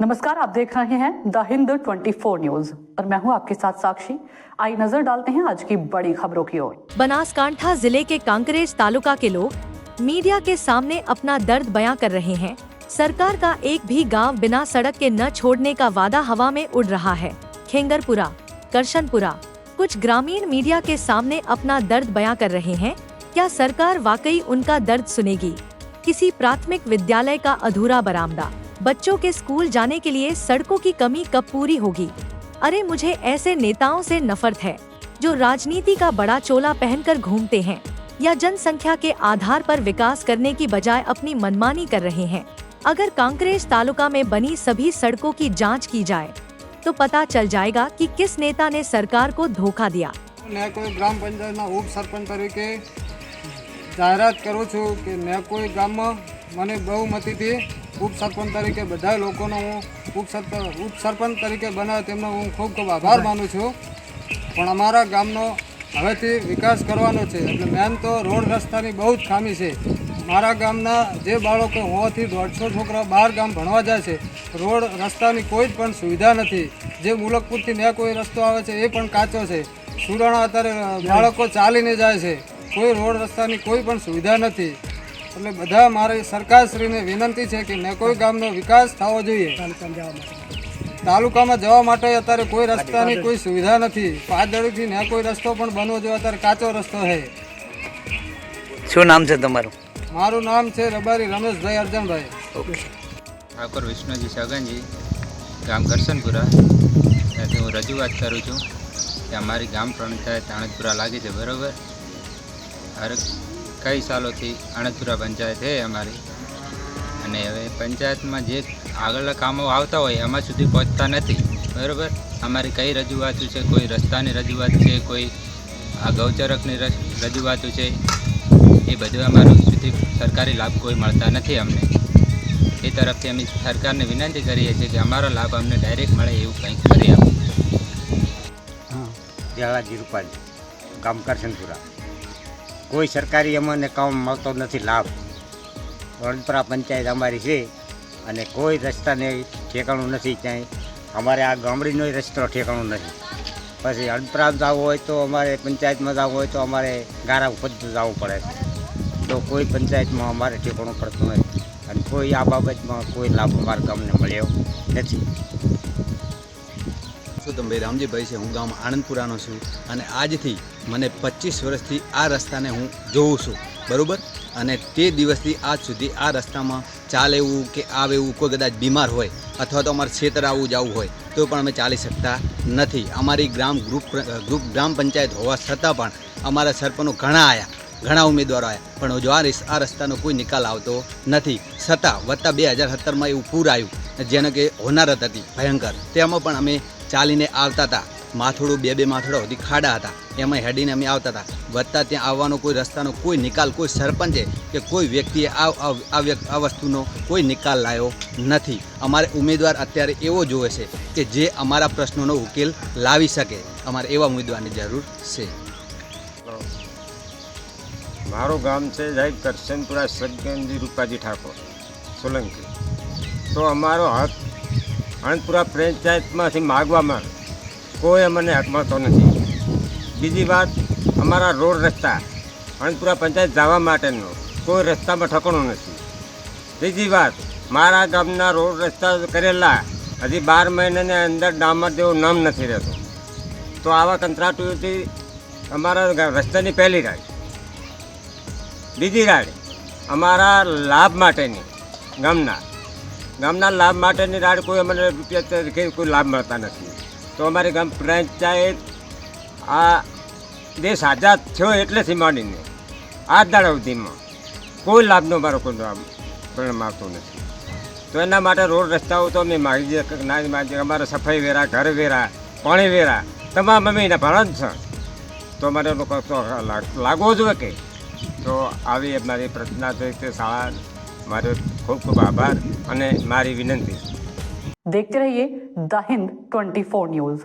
नमस्कार, आप देख रहे हैं द हिंद 24 न्यूज और मैं हूं आपके साथ साक्षी। आइए नजर डालते हैं आज की बड़ी खबरों की ओर। बनासकांठा जिले के कांकरेज तालुका के लोग मीडिया के सामने अपना दर्द बयां कर रहे हैं। सरकार का एक भी गांव बिना सड़क के न छोड़ने का वादा हवा में उड़ रहा है। खेंगरपुरा, करशनपुरा, कुछ ग्रामीण मीडिया के सामने अपना दर्द बयां कर रहे हैं। क्या सरकार वाकई उनका दर्द सुनेगी? किसी प्राथमिक विद्यालय का अधूरा बरामदा, बच्चों के स्कूल जाने के लिए सड़कों की कमी कब पूरी होगी? अरे मुझे ऐसे नेताओं से नफरत है जो राजनीति का बड़ा चोला पहनकर घूमते हैं या जनसंख्या के आधार पर विकास करने की बजाय अपनी मनमानी कर रहे हैं। अगर कांकरेज तालुका में बनी सभी सड़कों की जांच की जाए तो पता चल जाएगा कि किस नेता ने सरकार को धोखा दिया। मैं कोई ग्राम पंचायत उप सरपंच तरीके जाहरात करूँ छूँ कि मैं कोई गाम में મને બહુમતીથી ઉપસરપંચ તરીકે બધા લોકોનો હું ઉપસરપંચ તરીકે બનાવે તેમનો હું ખૂબ ખૂબ આભાર માનું છું। પણ અમારા ગામનો હવેથી વિકાસ કરવાનો છે એટલે મેન તો રોડ રસ્તાની બહુ જ ખામી છે। મારા ગામના જે બાળકો 100 થી 150 છોકરા બહાર ગામ ભણવા જાય છે, રોડ રસ્તાની કોઈ જ પણ સુવિધા નથી। જે મુલકપુરથી ત્યાં કોઈ રસ્તો આવે છે એ પણ કાચો છે। સુરાણા અત્યારે બાળકો ચાલીને જાય છે, કોઈ રોડ રસ્તાની કોઈ પણ સુવિધા નથી। એટલે બધા મારી સરકારશ્રીને વિનંતી છે કે મેં કોઈ ગામનો વિકાસ થવો જોઈએ। તાલુકામાં જવા માટે અત્યારે કોઈ રસ્તાની કોઈ સુવિધા નથી। પાદળથી ને કોઈ રસ્તો પણ બનવો જોઈએ, અત્યારે કાચો રસ્તો છે। શું નામ છે તમારું? મારું નામ છે રબારી રમેશભાઈ અર્જનભાઈ। ઠાકોર વિષ્ણુજી છગનજી, ગામ કરશનપુરા, ત્યાંથી હું રજૂઆત કરું છું કે અમારી ગામ પંચાયત આણંદપુરા લાગી છે, બરાબર? કઈ સાલોથી આણંદપુરા પંચાયત છે અમારી, અને હવે પંચાયતમાં જે આગળના કામો આવતા હોય એમાં સુધી પહોંચતા નથી, બરાબર? અમારી કઈ રજૂઆતો છે? કોઈ રસ્તાની રજૂઆત છે, કોઈ આ ગૌચરકની રજૂઆતો છે, એ બધું અમારું સુધી સરકારી લાભ કોઈ મળતા નથી અમને। એ તરફથી અમે સરકારને વિનંતી કરીએ છીએ કે અમારો લાભ અમને ડાયરેક્ટ મળે એવું કંઈક કરી આપો। જલાજી રૂપાજી, ગામ કરશનપુરા। કોઈ સરકારી અમને કામ મળતો નથી લાભ। વડપરા પંચાયત અમારી છે અને કોઈ રસ્તાને ઠેકાણું નથી, ક્યાંય અમારે આ ગામડીનો રસ્તો ઠેકાણું નથી। પછી અડપરા જવું હોય તો અમારે પંચાયતમાં જવું હોય તો અમારે ગારા ઉપર જવું પડે છે, તો કોઈ પંચાયતમાં અમારે ઠેકાણું પડતું નથી અને કોઈ આ બાબતમાં કોઈ લાભ અમારા ગામને મળ્યો નથી। ભાઈ રામજીભાઈ છે, હું ગામ આણંદપુરાનો છું અને આજથી મને 25 વર્ષથી આ રસ્તાને હું જોઉં છું, બરાબર? અને તે દિવસથી આજ સુધી આ રસ્તામાં ચાલે એવું કે આવે એવું, કોઈ કદાચ બીમાર હોય અથવા તો અમારે ક્ષેત્ર આવવું જવું હોય તો પણ અમે ચાલી શકતા નથી। અમારી ગ્રુપ ગ્રામ પંચાયત હોવા છતાં પણ અમારા સરપંચો ઘણા આવ્યા, ઘણા ઉમેદવારો આવ્યા, પણ જો આ રસ્તાનો કોઈ નિકાલ આવતો નથી। છતાં વત્તા 2017માં એવું પૂર આવ્યું જેને કે હોનારત હતી ભયંકર, તેમાં પણ અમે ચાલીને આવતા હતા। માથોડું 2 માથોડા સુધી ખાડા હતા, એમાં હેડીને અમે આવતા હતા। વત્તા ત્યાં આવવાનો કોઈ રસ્તાનો કોઈ નિકાલ કોઈ સરપંચે કે કોઈ વ્યક્તિએ આ વસ્તુનો કોઈ નિકાલ લાવ્યો નથી। અમારે ઉમેદવાર અત્યારે એવો જોવે છે કે જે અમારા પ્રશ્નોનો ઉકેલ લાવી શકે, અમારે એવા ઉમેદવારની જરૂર છે। મારું ગામ છે સાહેબ કરશનપુરા, સજ્જનજી રૂપાજી ઠાકોર સોલંકી। તો અમારો હક આણંદપુરા પંચાયતમાંથી માગવામાં કોઈ અમને હક મળતો નથી। બીજી વાત, અમારા રોડ રસ્તા આણંદપુરા પંચાયત જવા માટેનો કોઈ રસ્તામાં ઠકાણું નથી। ત્રીજી વાત, મારા ગામના રોડ રસ્તા કરેલા હજી 12 મહિનાની અંદર ડામર જેવું નામ નથી રહેતું। તો આવા કંત્રાટીઓથી અમારા રસ્તાની પહેલી રાડ, બીજી રાડ અમારા લાભ માટેની ગામના લાભ માટેની રાડ કોઈ અમને રૂપિયા તરીકે કોઈ લાભ મળતા નથી। તો અમારી ગામ પંચાયત આ દેશ આઝાદ થયો એટલેથી માંડીને આ દાડા સુધીમાં કોઈ લાભનો અમારો કોઈ પરિણામ આવતો નથી। તો એના માટે રોડ રસ્તાઓ તો અમે માગીએ ના માગીએ, અમારા સફાઈ વેરા, ઘર વેરા, પાણી વેરા તમામ અમે એના ભરણ છે, તો અમારે લોકો લાગવો જોઈએ કે તો આવી મારી પ્રાર્થના છે। શાળા મારો ખૂબ ખૂબ આભાર અને મારી વિનંતી। देखते रहिए द हिंद 24 न्यूज।